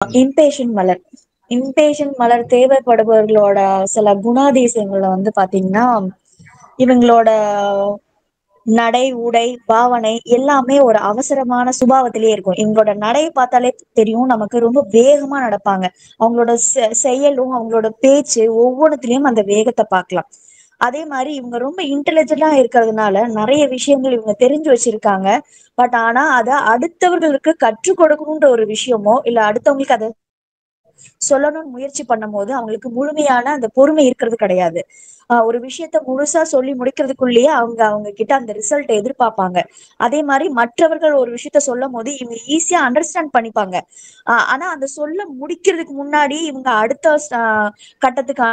இம்பேஷன் மலர். இம்பேஷன் மலர் தேவைப்படுபவர்களோட சில குணாதிசயங்கள்ல பாத்தீங்கன்னா, இவங்களோட நடை, உடை, பாவனை எல்லாமே ஒரு அவசரமான சுபாவத்திலேயே இருக்கும். இவங்களோட நடை பார்த்தாலே தெரியும். நமக்கு ரொம்ப வேகமா நடப்பாங்க. அவங்களோட செயலும், அவங்களோட பேச்சு ஒவ்வொன்னுத்திலயும் அந்த வேகத்த பார்க்கலாம். அதே மாரி இவங்க ரொம்ப இன்டெலிஜென்ட்டா இருக்கிறதுனால நெறைய விஷயங்கள் இவங்க தெரிஞ்சு வச்சிருக்காங்க. ஆனா அத அடுத்தவர்களுக்கு கற்றுக் கொடுக்கணுன்ற ஒரு விஷயமோ, இல்ல அடுத்தவங்களுக்கு அத சொல்லணும்னு முயற்சி பண்ணும்போது அவங்களுக்கு முழுமையான அந்த பொறுமை இருக்கிறது கிடையாது. ஒரு விஷயத்த முழுசா சொல்லி முடிக்கிறதுக்குள்ளேயே அவங்க அவங்க கிட்ட அந்த ரிசல்ட் எதிர்பார்ப்பாங்க. அதே மாதிரி மற்றவர்கள் ஒரு விஷயத்த சொல்லும் போது இவங்க ஈஸியா அண்டர்ஸ்டாண்ட் பண்ணிப்பாங்க. ஆனா அந்த சொல்ல முடிக்கிறதுக்கு முன்னாடி இவங்க அடுத்த கட்டத்துக்கு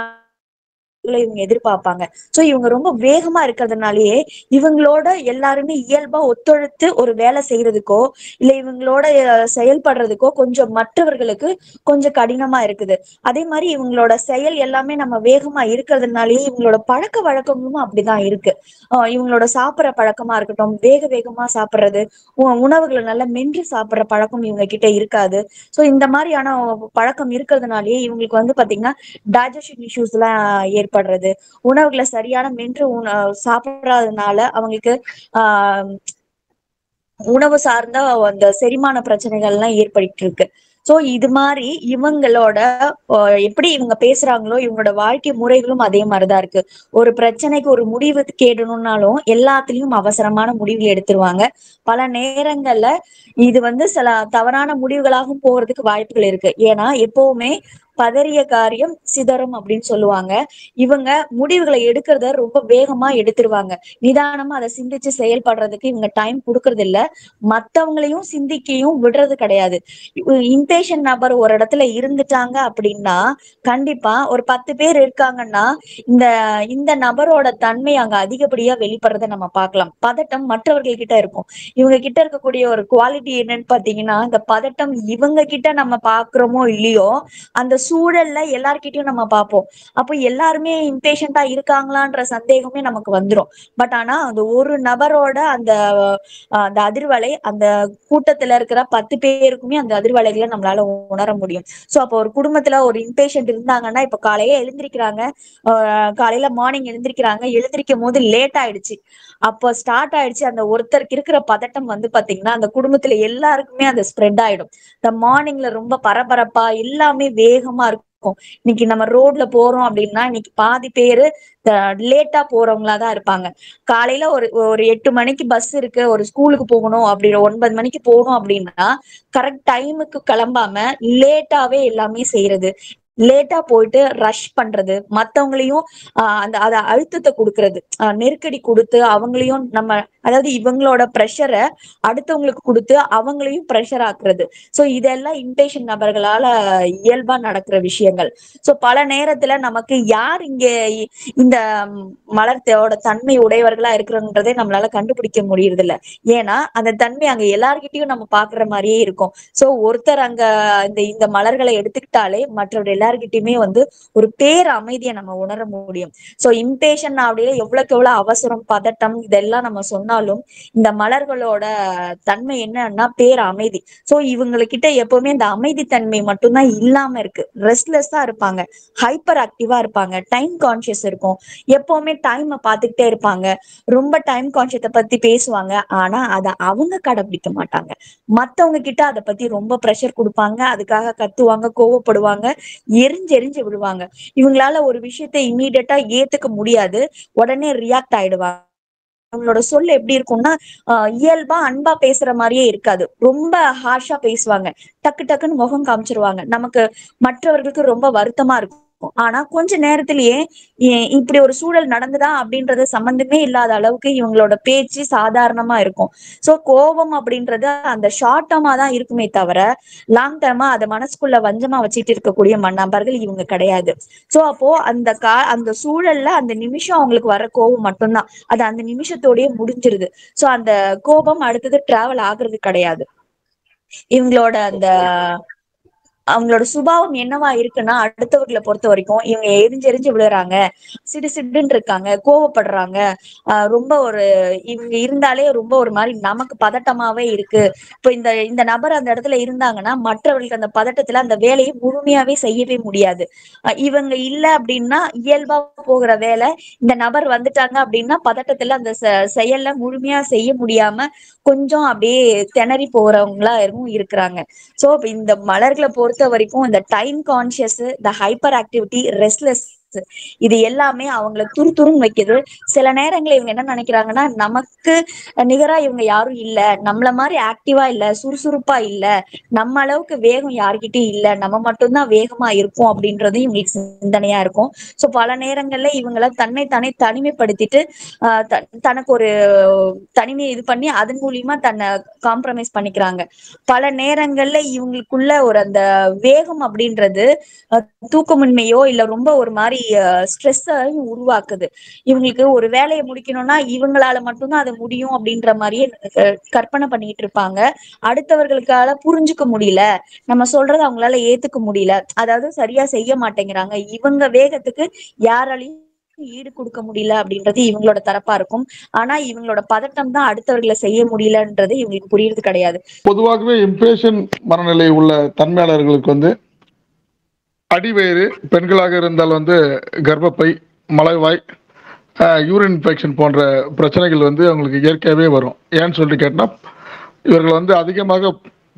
இவங்க எதிர்பார்ப்பாங்க. சோ இவங்க ரொம்ப வேகமா இருக்கிறதுனாலயே இவங்களோட எல்லாருமே இயல்பா ஒத்துழைத்து ஒரு வேலை செய்யறதுக்கோ, இல்ல இவங்களோட செயல்படுறதுக்கோ கொஞ்சம் மற்றவர்களுக்கு கொஞ்சம் கடினமா இருக்குது. அதே மாதிரி இவங்களோட செயல் எல்லாமே நம்ம வேகமா இருக்கிறதுனாலயே இவங்களோட பழக்க வழக்கமும் அப்படிதான் இருக்கு. இவங்களோட சாப்பிடுற பழக்கமா இருக்கட்டும், வேக வேகமா சாப்பிடுறது, உணவுகளை நல்லா மென்று சாப்பிடுற பழக்கம் இவங்க கிட்ட இருக்காது. சோ இந்த மாதிரியான பழக்கம் இருக்கிறதுனாலயே இவங்களுக்கு பாத்தீங்கன்னா டைஜஷன் இஷ்யூஸ் எல்லாம் ஏற்படுறது, உணவுகளை சரியான மென்று சாப்பிடாததுனால அவங்களுக்கு ஆஹ் உணவு சார்ந்த அந்த செரிமான பிரச்சனைகள் எல்லாம் ஏற்பட்டு இருக்கு. சோ இது மாதிரி இவங்களோட எப்படி இவங்க பேசுறாங்களோ இவங்களோட வாழ்க்கை முறைகளும் அதே மாதிரிதான் இருக்கு. ஒரு பிரச்சனைக்கு ஒரு முடிவு கேடணும்னாலும் எல்லாத்துலயும் அவசரமான முடிவுகள் எடுத்துருவாங்க. பல நேரங்கள்ல இது சில தவறான முடிவுகளாகவும் போறதுக்கு வாய்ப்புகள் இருக்கு. ஏன்னா எப்பவுமே பதறிய காரியம் சிதறும் அப்படின்னு சொல்லுவாங்க. இவங்க முடிவுகளை எடுக்கிறத ரொம்ப வேகமா எடுத்துருவாங்க. நிதானமா அதை சிந்திச்சு செயல்படுறதுக்கு இவங்க டைம் கொடுக்கறது இல்ல. மத்தவங்களையும் சிந்திக்கையும் விடுறது கிடையாது. இம்பேஷன் நபர் ஒரு இடத்துல இருந்துட்டாங்க அப்படின்னா கண்டிப்பா ஒரு 10 பேர் இருக்காங்கன்னா இந்த இந்த நபரோட தன்மை அங்க அதிகப்படியா வெளிப்படுறத நம்ம பார்க்கலாம். பதட்டம் மற்றவர்கள் கிட்ட இருக்கும். இவங்க கிட்ட இருக்கக்கூடிய ஒரு குவாலிட்டி என்னன்னு பாத்தீங்கன்னா, இந்த பதட்டம் இவங்க கிட்ட நம்ம பாக்குறோமோ இல்லையோ அந்த சூழல்ல எல்லார்கிட்டயும் நம்ம பார்ப்போம். அப்போ எல்லாருமே இம்பேஷண்டா இருக்காங்களான்ற சந்தேகமே நமக்கு வந்துரும். ஆனா அந்த ஒரு நபரோட அந்த அந்த அதிர்வலை அந்த கூட்டத்துல இருக்கிற 10 பேருக்குமே அந்த அதிர்வலைகளை நம்மளால உணர முடியும். சோ அப்போ ஒரு குடும்பத்துல ஒரு இம்பேஷண்ட் இருந்தாங்கன்னா, இப்ப காலையில எழுந்திருக்கிறாங்க, காலையில மார்னிங் எழுந்திருக்கும் போது லேட் ஆயிடுச்சு, அப்ப ஸ்டார்ட் ஆயிடுச்சு. அந்த ஒருத்தருக்கு இருக்கிற பதட்டம் பாத்தீங்கன்னா அந்த குடும்பத்துல எல்லாருக்குமே அந்த ஸ்ப்ரெட் ஆயிடும். இந்த மார்னிங்ல ரொம்ப பரபரப்பா எல்லாமே வேகமா இருக்கும். இன்னைக்கு நம்ம ரோட்ல போறோம் அப்படின்னா இன்னைக்கு பாதி பேரு லேட்டா போறவங்களாதான் இருப்பாங்க. காலையில ஒரு ஒரு 8 மணிக்கு பஸ் இருக்கு, ஒரு ஸ்கூலுக்கு போகணும் அப்படி 9 மணிக்கு போகணும் அப்படின்னா கரெக்ட் டைமுக்கு கிளம்பாம லேட்டாவே எல்லாமே செய்யறது, லேட்டா போயிட்டு ரஷ் பண்றது, மத்தவங்களையும் அந்த அத அழுத்தத்தை கொடுக்கறது, நெருக்கடி கொடுத்து அவங்களையும் நம்ம அதாவது இவங்களோட ப்ரெஷரை அடுத்தவங்களுக்கு கொடுத்து அவங்களையும் ப்ரெஷர் ஆக்குறது. சோ இதெல்லாம் இம்பேஷன் நபர்களால இயல்பா நடக்கிற விஷயங்கள். சோ பல நேரத்துல நமக்கு யார் இங்க இந்த மலர்த்தோட தன்மை உடையவர்களா இருக்கிறன்றதே நம்மளால கண்டுபிடிக்க முடியறது இல்ல. ஏன்னா அந்த தன்மை அங்க எல்லார்கிட்டயும் நம்ம பாக்குற மாதிரியே இருக்கும். சோ ஒருத்தர் அங்க இந்த இந்த மலர்களை எடுத்துக்கிட்டாலே மற்றவர்கள் எல்லார்கிட்டயுமே ஒரு பேர் அமைதியை நம்ம உணர முடியும். சோ இம்பேஷன் அப்படியே எவ்வளவுக்கு எவ்வளவு அவசரம் பதட்டம் இதெல்லாம் நம்ம சொன்னாலும் இந்த மலர்களோட தன்மை என்னன்னா பேர் அமைதி. சோ இவங்ககிட்ட எப்பவுமே இந்த அமைதி தன்மை மட்டும்தான் இல்லாம இருக்கு. ரெஸ்ட்லெஸ்ஸா இருப்பாங்க, ஹைப்பர் ஆக்டிவா இருப்பாங்க, டைம் கான்சியஸ் இருக்கும், எப்பவுமே டைம் பார்த்துக்கிட்டே இருப்பாங்க, ரொம்ப டைம் கான்சியத்தை பத்தி பேசுவாங்க. ஆனா அதை அவங்க கடைபிடிக்க மாட்டாங்க. மத்தவங்க கிட்ட அதை பத்தி ரொம்ப ப்ரெஷர் கொடுப்பாங்க, அதுக்காக கத்துவாங்க, கோவப்படுவாங்க, எரிஞ்சு எரிஞ்சு விடுவாங்க. இவங்களால ஒரு விஷயத்த இம்மீடியட்டா ஏத்துக்க முடியாது, உடனே ரியாக்ட் ஆயிடுவாங்க. அவங்களோட சொல் எப்படி இருக்கும்னா இயல்பா அன்பா பேசுற மாதிரியே இருக்காது, ரொம்ப ஹார்ஷா பேசுவாங்க, டக்கு டக்குன்னு முகம் காமிச்சிருவாங்க. நமக்கு மற்றவர்களுக்கு ரொம்ப வருத்தமா இருக்கும். ஆனா கொஞ்ச நேரத்திலேயே இப்படி ஒரு சூழல் நடந்துதா அப்படின்றது சம்பந்தமே இல்லாத அளவுக்கு இவங்களோட பேச்சு சாதாரணமா இருக்கும். சோ கோபம் அப்படின்றது அந்த ஷார்ட் டேர்மா தான் இருக்குமே தவிர லாங் டேர்மா அதை மனசுக்குள்ள வஞ்சமா வச்சுட்டு இருக்கக்கூடிய நபர்கள் இவங்க கிடையாது. சோ அப்போ அந்த சூழல்ல அந்த நிமிஷம் அவங்களுக்கு வர கோபம் மட்டும்தான், அது அந்த நிமிஷத்தோடயே முடிஞ்சிருது. சோ அந்த கோபம் அடுத்தது டிராவல் ஆகுறது கிடையாது. இவங்களோட அந்த அவங்களோட சுபாவம் என்னவா இருக்குன்னா, அடுத்தவர்களை பொறுத்த வரைக்கும் இவங்க எரிஞ்சு எரிஞ்சு விழுறாங்க, சிடு சிடுன்னு இருக்காங்க, கோவப்படுறாங்க, ரொம்ப ஒரு இவங்க இருந்தாலே ரொம்ப ஒரு மாதிரி நமக்கு பதட்டமாவே இருக்கு. இப்போ இந்த இந்த நபர் அந்த இடத்துல இருந்தாங்கன்னா மற்றவர்களுக்கு அந்த பதட்டத்துல அந்த வேலையை முழுமையாவே செய்யவே முடியாது. இவங்க இல்ல அப்படின்னா இயல்பா போகிற வேலை, இந்த நபர் வந்துட்டாங்க அப்படின்னா பதட்டத்துல அந்த செயல்ல முழுமையா செய்ய முடியாம கொஞ்சம் அப்படியே திணறி போறவங்களா இருக்கிறாங்க. சோ இந்த மலர்களை பொறுத்த வரைக்கும் இந்த டைம் கான்சியஸ், இந்த ஹைப்பர் ஆக்டிவிட்டி, ரெஸ்ட்லெஸ், இது எல்லாமே அவங்கள துருதுருன்னு வைக்குது. சில நேரங்கள்ல இவங்க என்ன நினைக்கிறாங்கன்னா, நமக்கு நிகரா இவங்க யாரும் இல்ல, நம்மள மாதிரி ஆக்டிவா இல்ல, சுறுசுறுப்பா இல்ல, நம்ம அளவுக்கு வேகம் யார்கிட்டயும் இல்ல, நம்ம மட்டும்தான் வேகமா இருப்போம் அப்படின்றது இவங்களுக்கு சிந்தனையா இருக்கும். சோ பல நேரங்கள்ல இவங்கள தன்னை தனிமைப்படுத்திட்டு தனக்கு ஒரு தனிமையை இது பண்ணி அதன் மூலியமா தன்னை காம்ப்ரமைஸ் பண்ணிக்கிறாங்க. பல நேரங்கள்ல இவங்களுக்குள்ள ஒரு அந்த வேகம் அப்படின்றது தூக்கமின்மையோ இல்ல ரொம்ப ஒரு மாதிரி ஸ்ட்ரெஸ்ஸையும் உருவாக்குது. இவங்களுக்கு ஒரு வேலையை முடிக்கணும்னா இவங்களால மட்டும்தான் அது முடியும் அப்படின்ற மாதிரியே கற்பனை பண்ணிட்டு இருப்பாங்க. அடுத்தவர்களுக்கால புரிஞ்சுக்க முடியல, நம்ம சொல்றதை அவங்களால ஏத்துக்க முடியல, அதாவது சரியா செய்ய மாட்டேங்கிறாங்க, இவங்க வேகத்துக்கு யாராலையும் ஈடு கொடுக்க முடியல அப்படின்றது இவங்களோட தரப்பா இருக்கும். ஆனா இவங்களோட பதட்டம் தான் அடுத்தவர்களை செய்ய முடியலன்றது இவங்களுக்கு புரியுறது கிடையாது. பொதுவாகவே இம்பேஷன் மனநிலை உள்ள தன்மையாளர்களுக்கு வந்து அடிவயிறு, பெண்களாக இருந்தால் வந்து கர்ப்பப்பை, மலைவாய், யூரின் இன்ஃபெக்ஷன் போன்ற பிரச்சனைகள் வந்து அவங்களுக்கு இயற்கையாகவே வரும். ஏன்னு சொல்லிட்டு கேட்டால், இவர்கள் வந்து அதிகமாக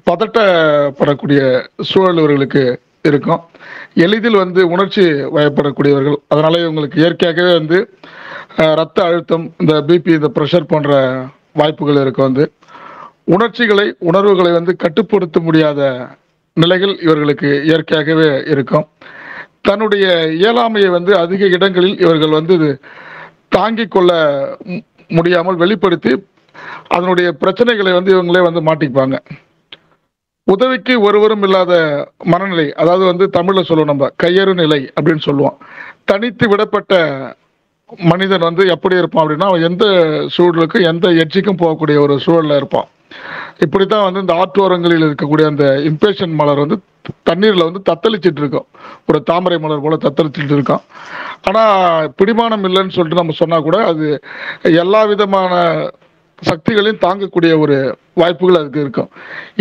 பதட்டப்படக்கூடிய சூழல் இவர்களுக்கு இருக்கும். எளிதில் வந்து உணர்ச்சி வயப்படக்கூடியவர்கள். அதனால இவங்களுக்கு இயற்கையாகவே வந்து ரத்த அழுத்தம், இந்த பிபி, இந்த ப்ரெஷர் போன்ற வாய்ப்புகள் இருக்கு. வந்து உணர்வுகளை வந்து கட்டுப்படுத்த முடியாத நிலைகள் இவர்களுக்கு இயற்கையாகவே இருக்கும். தன்னுடைய இயலாமையை வந்து அதிக இடங்களில் இவர்கள் வந்து தாங்கிக் கொள்ள முடியாமல் வெளிப்படுத்தி அதனுடைய பிரச்சனைகளை வந்து இவங்களே வந்து மாட்டிப்பாங்க. உதவிக்கு ஒருவரும் இல்லாத மனநிலை, அதாவது வந்து தமிழ்ல சொல்லுவோம் நம்ம கையறு நிலை அப்படின்னு சொல்லுவோம். தனித்து விடப்பட்ட மனிதன் வந்து எப்படி இருப்பான் அப்படின்னா, அவன் எந்த சூழலுக்கும் எந்த எட்ஜிக்கும் போகக்கூடிய ஒரு சூழல்ல இருப்பான். இப்படித்தான் வந்து இந்த ஆற்றோரங்களில் இருக்கக்கூடிய அந்த இம்பேஷன் மலர் வந்து தண்ணீர்ல வந்து தத்தளிச்சிட்டு இருக்கும். ஒரு தாமரை மலர் போல தத்தளிச்சிட்டு இருக்கும். ஆனா பிடிமானம் இல்லைன்னு சொல்லிட்டு நம்ம சொன்னா கூட அது எல்லா விதமான சக்திகளையும் தாங்கக்கூடிய ஒரு வாய்ப்புகள் அதுக்கு இருக்கும்.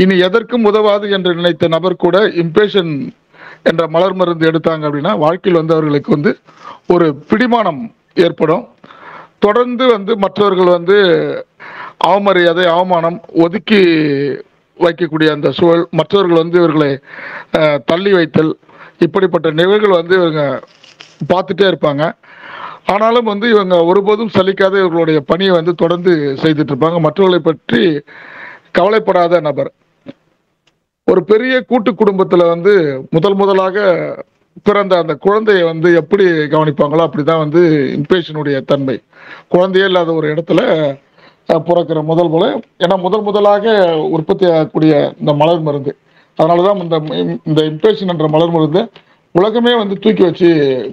இனி எதற்கும் உதவாது என்று நினைத்த நபர் கூட இம்பேஷன் என்ற மலர் மருந்து எடுத்தாங்க அப்படின்னா வாழ்க்கையில் வந்து அவர்களுக்கு வந்து ஒரு பிடிமானம் ஏற்படும். தொடர்ந்து வந்து மற்றவர்கள் வந்து அவமரியாதை, அவமானம், ஒதுக்கி வைக்கக்கூடிய அந்த சூழல், மற்றவர்கள் வந்து இவர்களை தள்ளி வைத்தல், இப்படிப்பட்ட நிகழ்வுகள் வந்து இவங்க பார்த்துட்டே இருப்பாங்க. ஆனாலும் வந்து இவங்க ஒருபோதும் சலிக்காத இவர்களுடைய பணியை வந்து தொடர்ந்து செய்துட்டு இருப்பாங்க. மற்றவர்களை பற்றி கவலைப்படாத நபர். ஒரு பெரிய கூட்டு குடும்பத்துல வந்து முதலாக பிறந்த அந்த குழந்தைய வந்து எப்படி கவனிப்பாங்களோ அப்படிதான் வந்து இம்பேஷனுடைய தன்மை. குழந்தையே இல்லாத ஒரு இடத்துல பிறக்கிற முதல்ல, ஏன்னா முதலாக உற்பத்தி ஆகக்கூடிய இந்த மலர் மருந்து, அதனாலதான் இந்த இம்பேஷன் என்ற மலர் மருந்து உலகமே வந்து தூக்கி வச்சு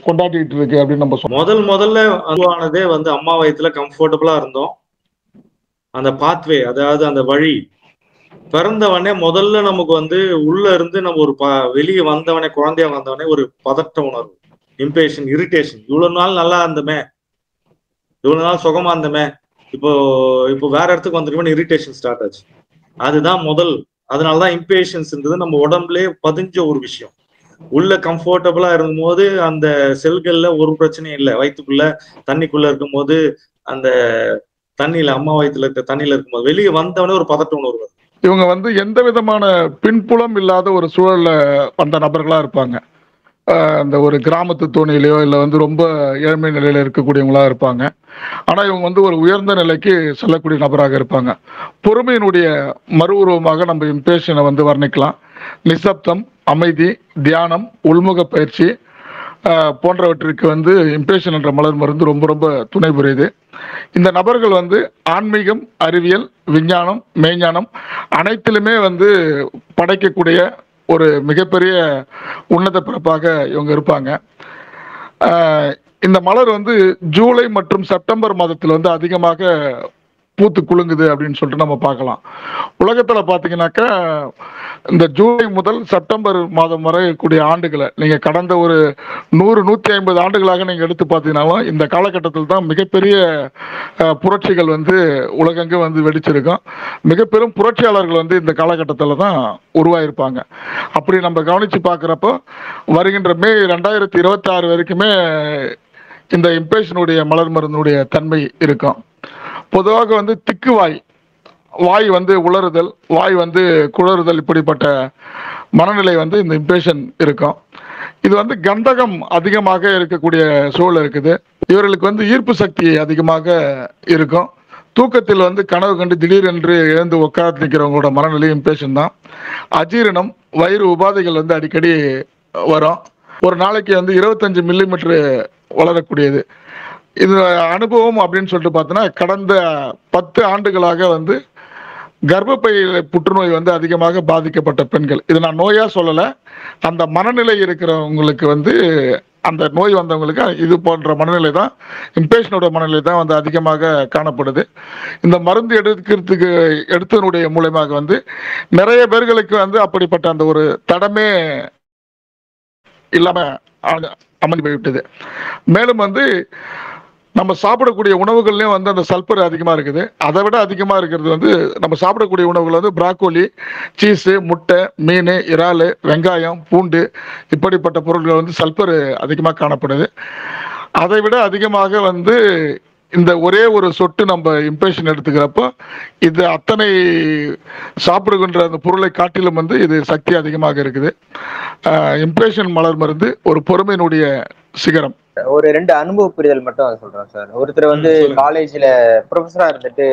கொண்டாடிட்டு இருக்கு அப்படின்னு நம்ம சொல்றோம். முதல்ல அதுவானதே வந்து அம்மா வயிற்றுல கம்ஃபர்டபுளா இருந்தோம். அந்த பாத்வே, அதாவது அந்த வழி பிறந்தவனே முதல்ல நமக்கு வந்து உள்ள இருந்து நம்ம ஒரு வெளியே வந்தவனே, குழந்தையா வந்தவனே ஒரு பதட்ட உணர்வு, இம்பேஷன், இரிட்டேஷன். இவ்வளவு நாள் நல்லா இருந்தமே, இவ்வளவு நாள் சுகமா இருந்தமே, இப்போ வேற இடத்துக்கு வந்துருக்கோம், இரிட்டேஷன் ஸ்டார்ட் ஆச்சு. அதுதான் முதல். அதனாலதான் இம்பேஷன்ஸ்ன்றது நம்ம உடம்புலயே பதிஞ்ச ஒரு விஷயம். உள்ள கம்ஃபர்டபுளா இருக்கும் போது அந்த செல்கள்ல ஒரு பிரச்சனையும் இல்லை. வயிற்றுக்குள்ள தண்ணிக்குள்ள இருக்கும் போது, அந்த தண்ணியில, அம்மா வயிற்றுல இருக்க தண்ணியில இருக்கும்போது வெளியே வந்தவனே ஒரு பதட்ட உணர்வு. இவங்க வந்து எந்த விதமான பின்புலம் இல்லாத ஒரு சூழல்ல வந்த நபர்களா இருப்பாங்க. அந்த ஒரு கிராமத்து தோணியிலையோ இல்லை வந்து ரொம்ப ஏழ்மை நிலையில இருக்கக்கூடியவங்களா இருப்பாங்க. ஆனா இவங்க வந்து ஒரு உயர்ந்த நிலைக்கு செல்லக்கூடிய நபராக இருப்பாங்க. பொறுமையினுடைய மறு உருவமாக நம்ம இம்பேஷனை வந்து வர்ணிக்கலாம். நிசப்தம், அமைதி, தியானம், உள்முக பயிற்சி போன்றவற்றிற்கு வந்து இம்பேஷன் என்ற மலர் மருந்து ரொம்ப ரொம்ப துணை புரியுது. இந்த நபர்கள் வந்து ஆன்மீகம், அறிவியல், விஞ்ஞானம், மெய்ஞானம் அனைத்திலுமே வந்து படைக்கக்கூடிய ஒரு மிகப்பெரிய உன்னத பிறப்பாக இவங்க இருப்பாங்க. இந்த மலர் வந்து ஜூலை மற்றும் செப்டம்பர் மாதத்தில் வந்து அதிகமாக பூத்து குலுங்குது அப்படின்னு சொல்லிட்டு நம்ம பார்க்கலாம். உலகத்துல பாத்தீங்கன்னாக்கா இந்த ஜூலை முதல் செப்டம்பர் மாதம் வரை இருக்கக்கூடிய ஆண்டுகளை நீங்க கடந்த ஒரு 100-150 ஆண்டுகளாக நீங்க எடுத்து பார்த்தீங்கன்னாலும் இந்த காலகட்டத்தில் தான் மிகப்பெரிய புரட்சிகள் வந்து உலகெங்கும் வந்து வெடிச்சிருக்கும். மிக பெரும் புரட்சியாளர்கள் வந்து இந்த காலகட்டத்தில் தான் உருவாயிருப்பாங்க. அப்படி நம்ம கவனிச்சு பார்க்குறப்போ வருகின்ற மே 2026 வரைக்குமே இந்த இம்பேஷனுடைய மலர் மருந்துடைய தன்மை இருக்கும். பொதுவாக வந்து திக்கு வாய் வந்து உலறுதல், வாய் வந்து குளறுதல், இப்படிப்பட்ட மனநிலை வந்து இந்த இம்பேஷன் இருக்கும். இது வந்து கந்தகம் அதிகமாக இருக்கக்கூடிய சூழல் இருக்குது. இவர்களுக்கு வந்து ஈர்ப்பு சக்தி அதிகமாக இருக்கும். தூக்கத்தில் வந்து கனவு கண்டு திடீர் என்று எழுந்து உட்கார்ந்து நிற்கிறவங்களோட மனநிலை இம்பேஷன் தான். அஜீரணம், வயிறு உபாதைகள் வந்து அடிக்கடி வரும். ஒரு நாளைக்கு வந்து 25 மில்லிமீட்டர் வளரக்கூடியது. இது அனுபவம் அப்படின்னு சொல்லிட்டு பார்த்தோன்னா கடந்த 10 ஆண்டுகளாக வந்து கர்ப்பப்பை புற்றுநோய் வந்து அதிகமாக பாதிக்கப்பட்ட பெண்கள், இது நான் நோயா சொல்லலை, அந்த மனநிலை இருக்கிறவங்களுக்கு வந்து அந்த நோய் வந்தவங்களுக்கு இது போன்ற மனநிலை தான், இம்பேஷனோட மனநிலை தான் வந்து அதிகமாக காணப்படுது. இந்த மருந்து எடுத்ததனுடைய மூலமாக வந்து நிறைய பேர்களுக்கு வந்து அப்படிப்பட்ட அந்த ஒரு தடமே இல்லாம அமர்ந்து போய்விட்டது. மேலும் வந்து நம்ம சாப்பிடக்கூடிய உணவுகள்லயும் வந்து அந்த சல்பர் அதிகமா இருக்குது. அதை விட அதிகமா இருக்கிறது வந்து நம்ம சாப்பிடக்கூடிய உணவுகள் வந்து பிராக்கோலி, சீஸு, முட்டை, மீன், இறால், வெங்காயம், பூண்டு, இப்படிப்பட்ட பொருட்கள் வந்து சல்பர் அதிகமாக காணப்படுது. அதை விட அதிகமாக வந்து இந்த ஒரே ஒரு சொட்டு நம்ம இம்பேஷன் எடுத்துக்கிறப்போ இது அத்தனை சாப்பிடுகின்ற அந்த பொருளை காட்டிலும் வந்து இது சக்தி அதிகமாக இருக்குது. இம்பேஷன் மலர் மருந்து ஒரு பொறுமையினுடைய சிகரம். ஒரு 2 அனுபவ புரிதல் மட்டும் சொல்றேன் சார். ஒருத்தர் வந்து காலேஜ்ல ப்ரொஃபஸரா இருந்துட்டு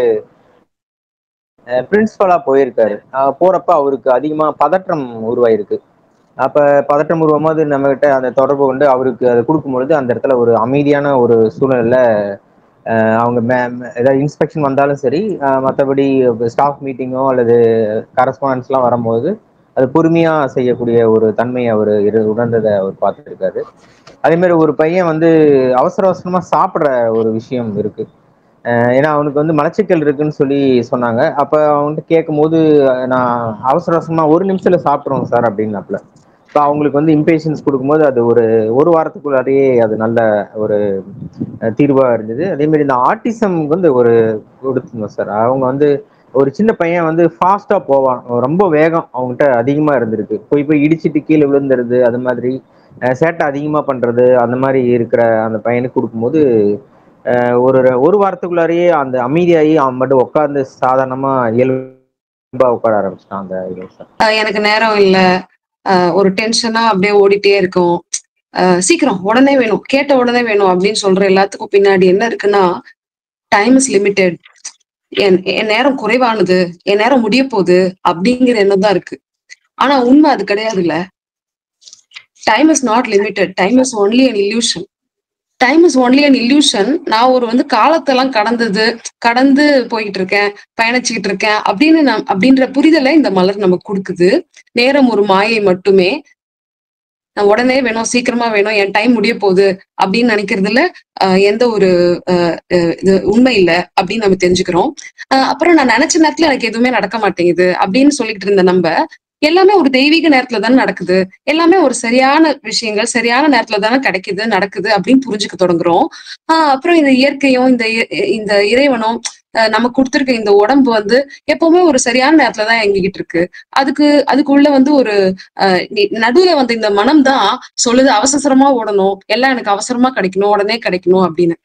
பிரின்சிபலா போயிருக்காரு. போறப்ப அவருக்கு அதிகமா பதற்றம் உருவாயிருக்கு. அப்ப பதட்டம் உருவாகும்போது நம்ம கிட்ட அந்த தொடர்பு கொண்டு அவருக்கு அதை கொடுக்கும்பொழுது அந்த இடத்துல ஒரு அமைதியான ஒரு சூழ்நிலையில அவங்க ஏதாவது இன்ஸ்பெக்ஷன் வந்தாலும் சரி, மற்றபடி ஸ்டாஃப் மீட்டிங்கோ அல்லது கரஸ்பாண்டன்ஸ்லாம் வரும்போது அது பொறுமையா செய்யக்கூடிய ஒரு தன்மையை அவர் உணர்ந்ததை அவர் பார்த்துருக்காரு. அதே மாதிரி ஒரு பையன் வந்து அவசர அவசரமா சாப்பிட்ற ஒரு விஷயம் இருக்கு. ஏன்னா அவனுக்கு வந்து மலச்சிக்கல் இருக்குன்னு சொல்லி சொன்னாங்க. அப்ப அவன்கிட்ட கேட்கும் போது நான் அவசர அவசரமா 1 நிமிஷத்துல சாப்பிட்றோம் சார் அப்படின்னாப்புல. இப்போ அவங்களுக்கு வந்து இம்பேஷன்ஸ் கொடுக்கும்போது அது ஒரு வாரத்துக்குள்ளாரையே அது நல்ல ஒரு தீர்வா இருந்தது. அதே மாதிரி இந்த ஆட்டிசம்க்கு வந்து ஒரு கொடுத்துருந்தோம் சார். அவங்க வந்து ஒரு சின்ன பையன் வந்து ஃபாஸ்டா போவான், ரொம்ப வேகம் அவங்ககிட்ட அதிகமா இருந்திருக்கு. போய் இடிச்சிட்டு கீழே விழுந்துருது, அது மாதிரி சேட்டை அதிகமா பண்றது, அந்த மாதிரி இருக்கிற அந்த பையனுக்கு கொடுக்கும்போது ஒரு வாரத்துக்குள்ளாரையே அந்த அமைதியாகி அவன் மட்டும் உட்கார்ந்து சாதாரணமா இயல்பா உட்கார ஆரம்பிச்சிட்டான். அந்த இது சார். எனக்கு நேரம் இல்ல, ஒரு டென்ஷனா அப்படியே ஓடிட்டே இருக்கும், சீக்கிரம் உடனே வேணும், கேட்ட உடனே வேணும் அப்படின்னு சொல்ற எல்லாத்துக்கும் பின்னாடி என்ன இருக்குன்னா, டைம் இஸ் லிமிட்டெட், என் நேரம் குறைவானது, என் நேரம் முடிய போகுது அப்படிங்கிற எண்ணம் தான் இருக்கு. ஆனா உண்மை அது கிடையாது இல்ல. Time is not limited, time is only an illusion. Time is only an illusion. நான் ஒரு வந்து காலத்தெல்லாம் கடந்து போய்கிட்டு இருக்கேன், பயணிச்சுக்கிட்டு இருக்கேன் அப்படின்ற புரிதலை இந்த மலர் நமக்கு கொடுக்குது. நேரம் ஒரு மாயை மட்டுமே. நான் உடனே வேணும், சீக்கிரமா வேணும், என் டைம் முடிய போகுது அப்படின்னு நினைக்கிறதுல எந்த ஒரு இது உண்மை இல்லை அப்படின்னு நம்ம தெரிஞ்சுக்கிறோம். அப்புறம் நான் நினைச்ச நேரத்துல எனக்கு எதுவுமே நடக்க மாட்டேங்குது அப்படின்னு சொல்லிட்டு இருந்த நம்ம எல்லாமே ஒரு தெய்வீக நேரத்துல தானே நடக்குது, எல்லாமே ஒரு சரியான விஷயங்கள் சரியான நேரத்துல தானே நடக்குது அப்படின்னு புரிஞ்சுக்க தொடங்குறோம். அப்புறம் இந்த இயற்கையும் இந்த இறைவனும் நமக்கு கொடுத்துருக்க இந்த உடம்பு வந்து எப்பவுமே ஒரு சரியான நேரத்துலதான் இயங்கிக்கிட்டு இருக்கு. அதுக்குள்ள வந்து ஒரு நடுவுல வந்து இந்த மனம் தான் சொல்லுது அவசரமா ஓடணும், எல்லாம் எனக்கு அவசரமா கிடைக்கணும், உடனே கிடைக்கணும் அப்படின்னு.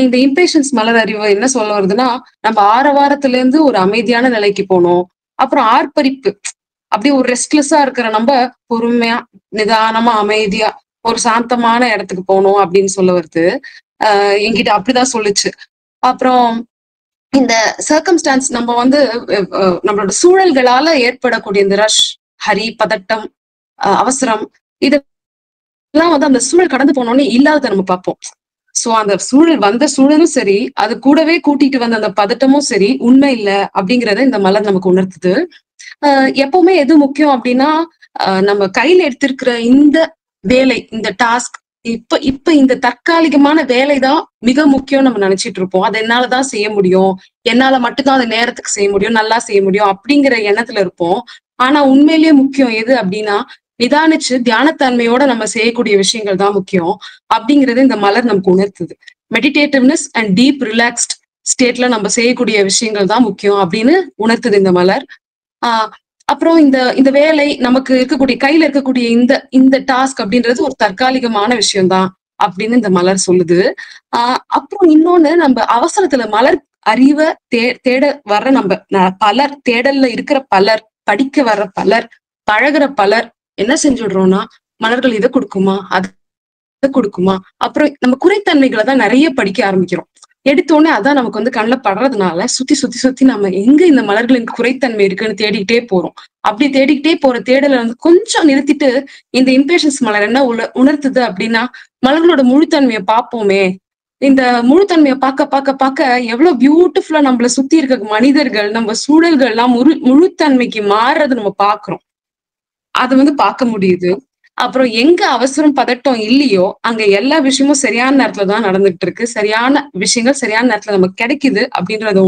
இந்த இம்பேஷன்ஸ் மலர் அறிவு என்ன சொல்ல வருதுன்னா, நம்ம ஆரவாரத்துல இருந்து ஒரு அமைதியான நிலைக்கு போகணும். அப்புறம் ஆர்ப்பரிப்பு, அப்படியே ஒரு ரெஸ்ட்லெஸ்ஸா இருக்கிற நம்ம பொறுமையா நிதானமா அமைதியா ஒரு சாந்தமான இடத்துக்கு போகணும் அப்படின்னு சொல்ல வருது. என்கிட்ட அப்படிதான் சொல்லுச்சு. அப்புறம் இந்த சர்க்கம்ஸ்டான்ஸ் நம்ம வந்து நம்மளோட சூழல்களால ஏற்படக்கூடிய இந்த ரஷ், ஹரி, பதட்டம், அவசரம், இதெல்லாம் வந்து அந்த சூழல் கடந்து போனோடனே இல்லாததை நம்ம பார்ப்போம். சோ அந்த சூழலும் சரி, அது கூடவே கூட்டிட்டு வந்த அந்த பதட்டமும் சரி உண்மை இல்லை அப்படிங்கிறத இந்த மலர் நமக்கு உணர்த்துது. எப்பவுமே எது முக்கியம் அப்படின்னா, நம்ம கையில எடுத்திருக்கிற இந்த வேலை, இந்த டாஸ்க் இப்ப இப்ப இந்த தற்காலிகமான வேலைதான் மிக முக்கியம் நம்ம நினைச்சிட்டு இருப்போம். அது என்னாலதான் செய்ய முடியும், என்னால மட்டும்தான் அந்த நேரத்துக்கு செய்ய முடியும், நல்லா செய்ய முடியும் அப்படிங்கிற எண்ணத்துல இருப்போம். ஆனா உண்மையிலேயே முக்கியம் எது அப்படின்னா, நிதானிச்சு தியானத்தன்மையோட நம்ம செய்யக்கூடிய விஷயங்கள் தான் முக்கியம் அப்படிங்கறது இந்த மலர் நமக்கு உணர்த்துது. மெடிடேட்டிவ்னஸ் அண்ட் டீப் ரிலாக்ஸ்ட் ஸ்டேட்ல நம்ம செய்யக்கூடிய விஷயங்கள் தான் முக்கியம் அப்படின்னு உணர்த்துது இந்த மலர். ஆஹ் அப்புறம் இந்த இந்த வேலை நமக்கு இருக்கக்கூடிய கையில இருக்கக்கூடிய இந்த இந்த டாஸ்க் அப்படின்றது ஒரு தற்காலிகமான விஷயம்தான் அப்படின்னு இந்த மலர் சொல்லுது. அப்புறம் இன்னொன்னு, நம்ம அவசரத்துல மலர் அறிவை தேட வர்ற பலர், தேடல்ல இருக்கிற பலர், படிக்க வர்ற பலர், பழகுற பலர் என்ன செஞ்சுடுறோம்னா, மலர்கள் இதை கொடுக்குமா அதை கொடுக்குமா, அப்புறம் நம்ம குறைத்தன்மைகளை தான் நிறைய படிக்க ஆரம்பிக்கிறோம். எடுத்தோடனே அதான் நமக்கு வந்து கண்ணில் படுறதுனால சுத்தி சுத்தி சுத்தி நம்ம எங்க இந்த மலர்களின் குறைத்தன்மை இருக்குன்னு தேடிக்கிட்டே போறோம். அப்படி தேடிக்கிட்டே போற தேடலை வந்து கொஞ்சம் நிறுத்திட்டு இந்த இம்பேஷன்ஸ் மலர் என்ன உணர்த்துது அப்படின்னா, மலர்களோட முழுத்தன்மையை பார்ப்போமே. இந்த முழுத்தன்மையை பார்க்க பார்க்க பார்க்க எவ்வளவு பியூட்டிஃபுல்லா நம்மள சுத்தி இருக்க மனிதர்கள், நம்ம சூழல்கள் எல்லாம் முழுத்தன்மைக்கு மாறுறது நம்ம பாக்குறோம். அது வந்து பார்க்க முடியுது. அப்புறம் எங்க அவசரம் பதட்டம் இல்லையோ அங்க எல்லா விஷயமும் சரியான நேரத்துல தான் நடந்துட்டு இருக்கு. சரியான விஷயங்கள் சரியான நேரத்துல நமக்கு கிடைக்குது அப்படின்றத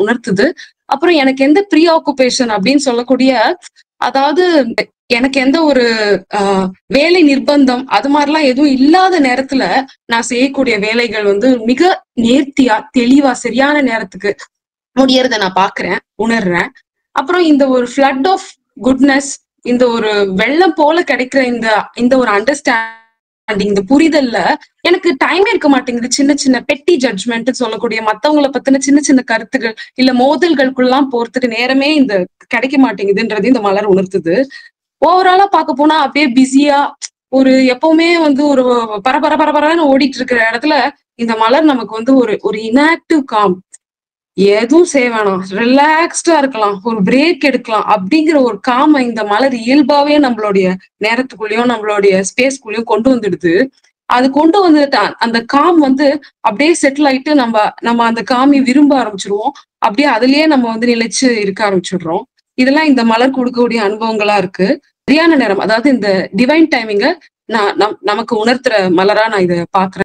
உணர்த்துது. அப்புறம் எனக்கு எந்த ப்ரீ ஆக்குபேஷன் அப்படின்னு சொல்லக்கூடிய, அதாவது எனக்கு எந்த ஒரு வேலை நிர்பந்தம் அது மாதிரிலாம் எதுவும் இல்லாத நேரத்துல நான் செய்யக்கூடிய வேலைகள் வந்து மிக நேர்த்தியா தெளிவா சரியான நேரத்துக்கு முடியறத நான் பாக்குறேன், உணர்றேன். அப்புறம் இந்த ஒரு ஃபிளட் ஆஃப் குட்னஸ், இந்த ஒரு வெள்ளம் போல கிடைக்கிற இந்த ஒரு அண்டர்ஸ்டாண்டிங், இந்த புரிதல்ல எனக்கு டைமே இருக்க மாட்டேங்குது. சின்ன சின்ன பெட்டி ஜட்ஜ்மெண்ட் சொல்லக்கூடிய மத்தவங்களை பத்தின சின்ன சின்ன கருத்துகள் இல்ல மோதல்களுக்குள்ளாம் போறதுக்கு நேரமே இந்த கிடைக்க மாட்டேங்குதுன்றது இந்த மலர் உணர்த்துது. ஓவராலா பார்க்க போனா அப்படியே பிஸியா ஒரு எப்பவுமே வந்து ஒரு பரபரன்னு ஓடிட்டு இருக்கிற இடத்துல இந்த மலர் நமக்கு வந்து ஒரு இன்ஆக்டிவ் காம், எதுவும் செய்ய வேணாம், ரிலாக்ஸ்டா இருக்கலாம், ஒரு பிரேக் எடுக்கலாம் அப்படிங்கிற ஒரு காம இந்த மலர் இயல்பாவே நம்மளுடைய நேரத்துக்குள்ளேயும் நம்மளுடைய ஸ்பேஸ்க்குள்ளேயும் கொண்டு வந்துடுது. அது கொண்டு வந்துட்டு அந்த காம் வந்து அப்படியே செட்டில் ஆயிட்டு நம்ம அந்த காமி விரும்ப ஆரம்பிச்சிருவோம். அப்படியே அதுலயே நம்ம வந்து நிலைச்சு இருக்க ஆரம்பிச்சிடுறோம். இதெல்லாம் இந்த மலர் கொடுக்கக்கூடிய அனுபவங்களா இருக்கு. சரியான நேரம், அதாவது இந்த டிவைன் டைமிங்க நமக்கு உணர்த்துற மலரா நான் இதை பாக்குறேன்.